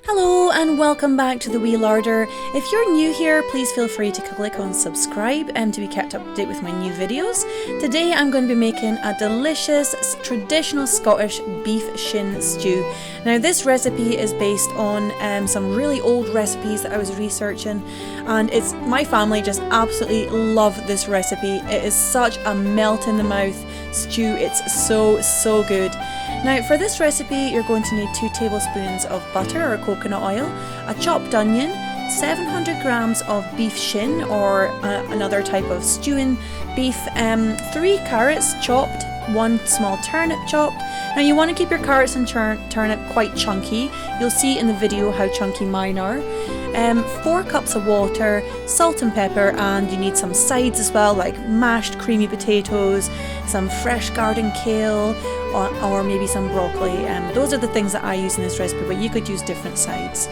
Hello and welcome back to the Wee Larder. If you're new here, please feel free to click on subscribe to be kept up to date with my new videos. Today I'm going to be making a delicious traditional Scottish beef shin stew. Now this recipe is based on some really old recipes that I was researching, and my family just absolutely love this recipe. It is such a melt in the mouth stew. It's so good. Now for this recipe you're going to need 2 tablespoons of butter or coconut oil, a chopped onion, 700 grams of beef shin or another type of stewing beef, 3 carrots chopped, 1 small turnip chopped. Now you want to keep your carrots and turnip quite chunky. You'll see in the video how chunky mine are. 4 cups of water, salt and pepper, and you need some sides as well, like mashed creamy potatoes, some fresh garden kale, or maybe some broccoli. Those are the things that I use in this recipe, but you could use different sides.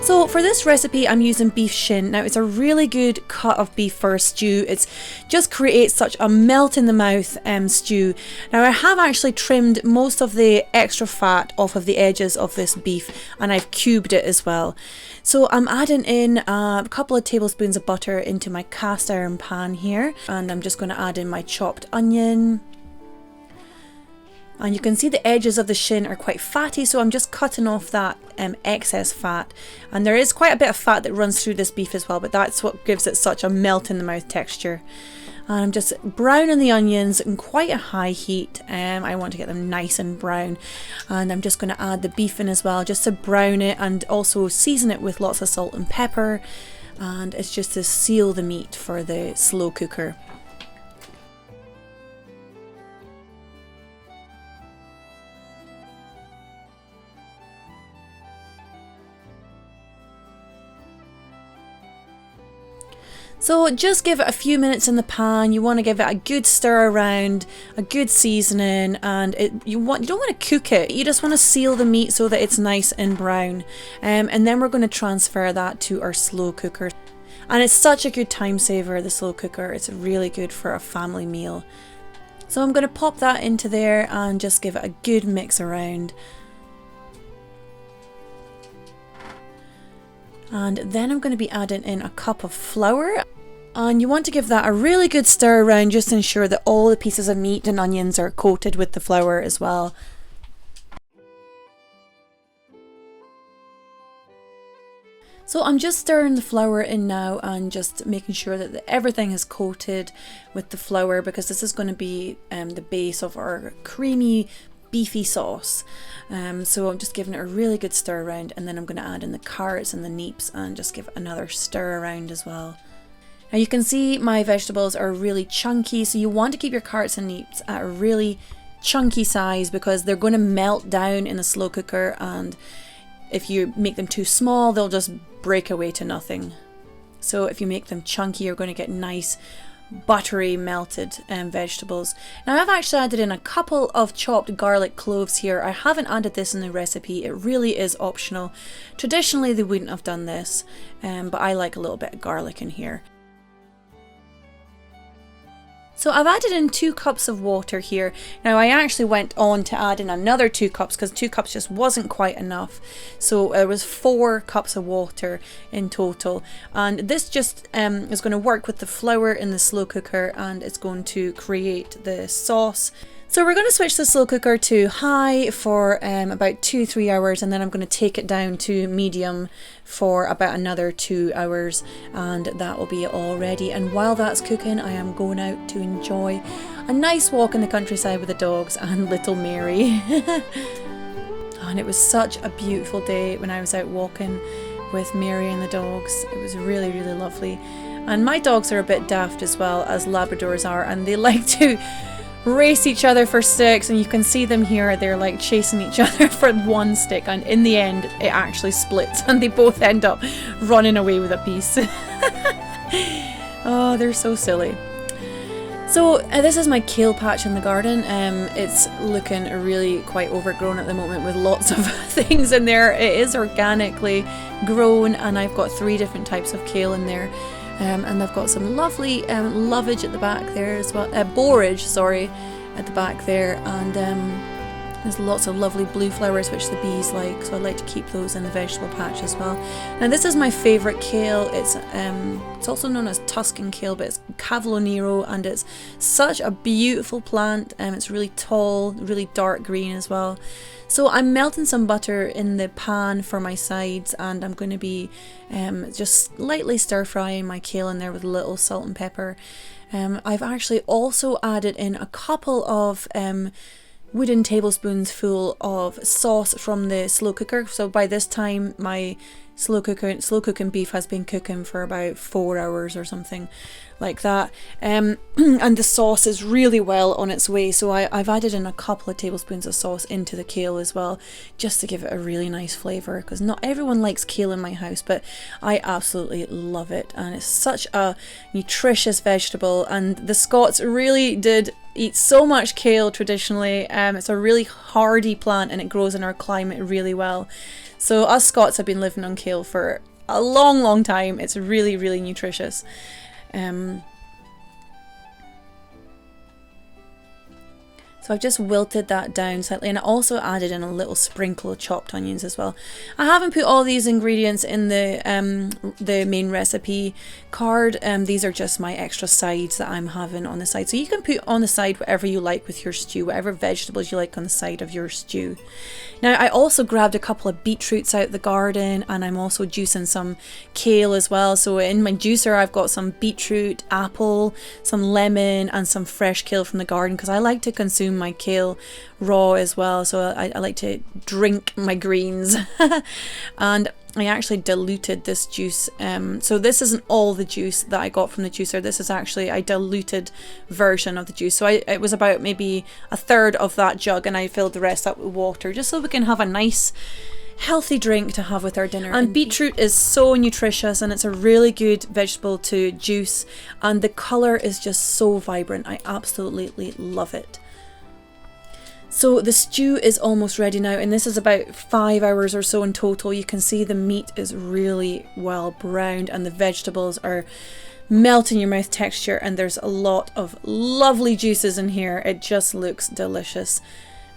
So for this recipe I'm using beef shin. Now it's a really good cut of beef for a stew. It just creates such a melt in the mouth stew. Now I have actually trimmed most of the extra fat off of the edges of this beef, and I've cubed it as well. So I'm adding in a couple of tablespoons of butter into my cast iron pan here, and I'm just going to add in my chopped onion. And you can see the edges of the shin are quite fatty, so I'm just cutting off that excess fat. And there is quite a bit of fat that runs through this beef as well, but that's what gives it such a melt in the mouth texture. And I'm just browning the onions in quite a high heat. I want to get them nice and brown. And I'm just going to add the beef in as well, just to brown it and also season it with lots of salt and pepper. And it's just to seal the meat for the slow cooker. So just give it a few minutes in the pan. You want to give it a good stir around, a good seasoning, and you don't want to cook it. You just want to seal the meat so that it's nice and brown. And then we're going to transfer that to our slow cooker. And it's such a good time saver, the slow cooker. It's really good for a family meal. So I'm going to pop that into there and just give it a good mix around. And then I'm going to be adding in a cup of flour, and you want to give that a really good stir around just to ensure that all the pieces of meat and onions are coated with the flour as well. So I'm just stirring the flour in now and just making sure that everything is coated with the flour, because this is going to be the base of our creamy beefy sauce. So I'm just giving it a really good stir around, and then I'm going to add in the carrots and the neeps and just give another stir around as well. Now you can see my vegetables are really chunky, so you want to keep your carrots and neeps at a really chunky size because they're going to melt down in the slow cooker, and if you make them too small they'll just break away to nothing. So if you make them chunky you're going to get nice buttery melted vegetables. Now I've actually added in a couple of chopped garlic cloves here. I haven't added this in the recipe, it really is optional. Traditionally they wouldn't have done this, but I like a little bit of garlic in here. So I've added in 2 cups of water here. Now I actually went on to add in another 2 cups because 2 cups just wasn't quite enough. So it was 4 cups of water in total. And this just is going to work with the flour in the slow cooker, and it's going to create the sauce. So we're going to switch the slow cooker to high for about 2-3 hours, and then I'm going to take it down to medium for about another 2 hours, and that will be all ready. And while that's cooking I am going out to enjoy a nice walk in the countryside with the dogs and little Mary. And it was such a beautiful day when I was out walking with Mary and the dogs. It was really lovely. And my dogs are a bit daft as well, as Labradors are, and they like to race each other for sticks, and you can see them here, they're like chasing each other for one stick, and in the end it actually splits and they both end up running away with a piece. Oh, they're so silly. So this is my kale patch in the garden. It's looking really quite overgrown at the moment with lots of things in there. It is organically grown, and I've got 3 different types of kale in there. And I've got some lovely lovage at the back there as well, borage, sorry, at the back there, and There's lots of lovely blue flowers which the bees like, so I like to keep those in the vegetable patch as well. Now this is my favourite kale. It's also known as Tuscan kale, but it's Cavolo Nero, and it's such a beautiful plant. It's really tall, really dark green as well. So I'm melting some butter in the pan for my sides, and I'm going to be just lightly stir frying my kale in there with a little salt and pepper. I've actually also added in a couple of wooden tablespoons full of sauce from the slow cooker. So by this time my slow cooking beef has been cooking for about 4 hours or something like that, and the sauce is really well on its way, so I've added in a couple of tablespoons of sauce into the kale as well, just to give it a really nice flavour, because not everyone likes kale in my house, but I absolutely love it, and it's such a nutritious vegetable, and the Scots really did eat so much kale traditionally. It's a really hardy plant and it grows in our climate really well. So us Scots have been living on kale for a long time. It's really, really nutritious. So I've just wilted that down slightly, and I also added in a little sprinkle of chopped onions as well. I haven't put all these ingredients in the main recipe card. These are just my extra sides that I'm having on the side. So you can put on the side whatever you like with your stew, whatever vegetables you like on the side of your stew. Now I also grabbed a couple of beetroots out of the garden, and I'm also juicing some kale as well. So in my juicer I've got some beetroot, apple, some lemon and some fresh kale from the garden, because I like to consume my kale raw as well, so I like to drink my greens. And I actually diluted this juice, so this isn't all the juice that I got from the juicer. This is actually a diluted version of the juice, so it was about maybe a third of that jug, and I filled the rest up with water just so we can have a nice healthy drink to have with our dinner. And beetroot is so nutritious, and it's a really good vegetable to juice, and the colour is just so vibrant. I absolutely love it. So the stew is almost ready now, and this is about 5 hours or so in total. You can see the meat is really well browned and the vegetables are melt in your mouth texture, and there's a lot of lovely juices in here. It just looks delicious.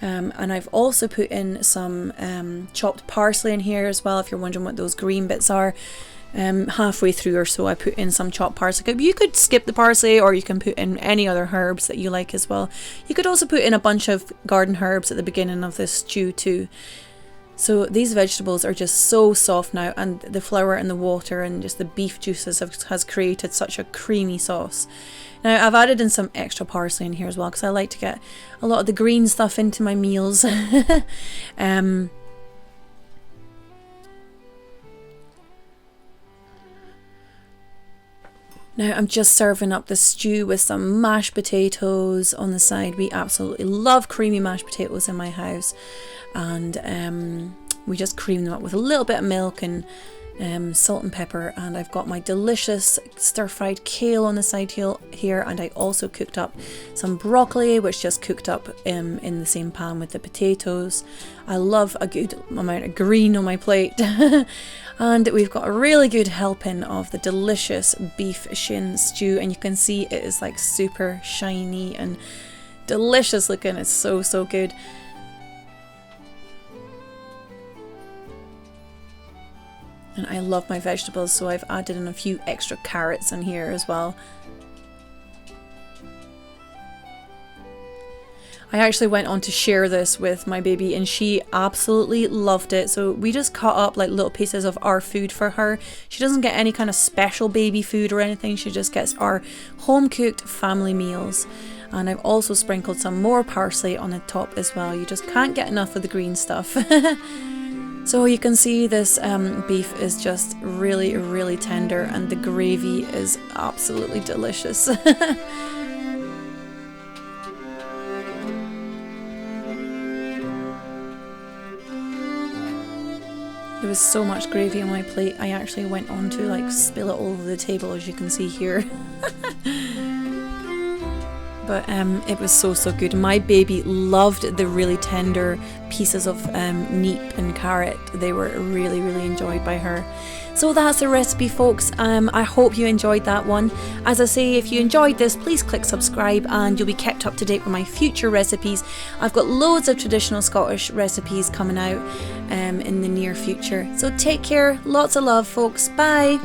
And I've also put in some chopped parsley in here as well, if you're wondering what those green bits are. Halfway through or so I put in some chopped parsley. You could skip the parsley, or you can put in any other herbs that you like as well. You could also put in a bunch of garden herbs at the beginning of this stew too. So these vegetables are just so soft now, and the flour and the water and just the beef juices has created such a creamy sauce. Now I've added in some extra parsley in here as well, because I like to get a lot of the green stuff into my meals. Now I'm just serving up the stew with some mashed potatoes on the side. We absolutely love creamy mashed potatoes in my house, and we just cream them up with a little bit of milk and salt and pepper. And I've got my delicious stir-fried kale on the side here, and I also cooked up some broccoli, which just cooked up in the same pan with the potatoes. I love a good amount of green on my plate. And we've got a really good helping of the delicious beef shin stew, and you can see it is like super shiny and delicious looking. It's so good. And I love my vegetables, so I've added in a few extra carrots in here as well. I actually went on to share this with my baby, and she absolutely loved it. So we just cut up like little pieces of our food for her. She doesn't get any kind of special baby food or anything. She just gets our home cooked family meals. And I've also sprinkled some more parsley on the top as well. You just can't get enough of the green stuff. So you can see this beef is just really tender, and the gravy is absolutely delicious. There was so much gravy on my plate, I actually went on to like spill it all over the table, as you can see here. but it was so good. My baby loved the really tender pieces of neep and carrot. They were really enjoyed by her. So that's the recipe, folks. I hope you enjoyed that one. As I say, if you enjoyed this, please click subscribe and you'll be kept up to date with my future recipes. I've got loads of traditional Scottish recipes coming out in the near future. So take care, lots of love, folks. Bye.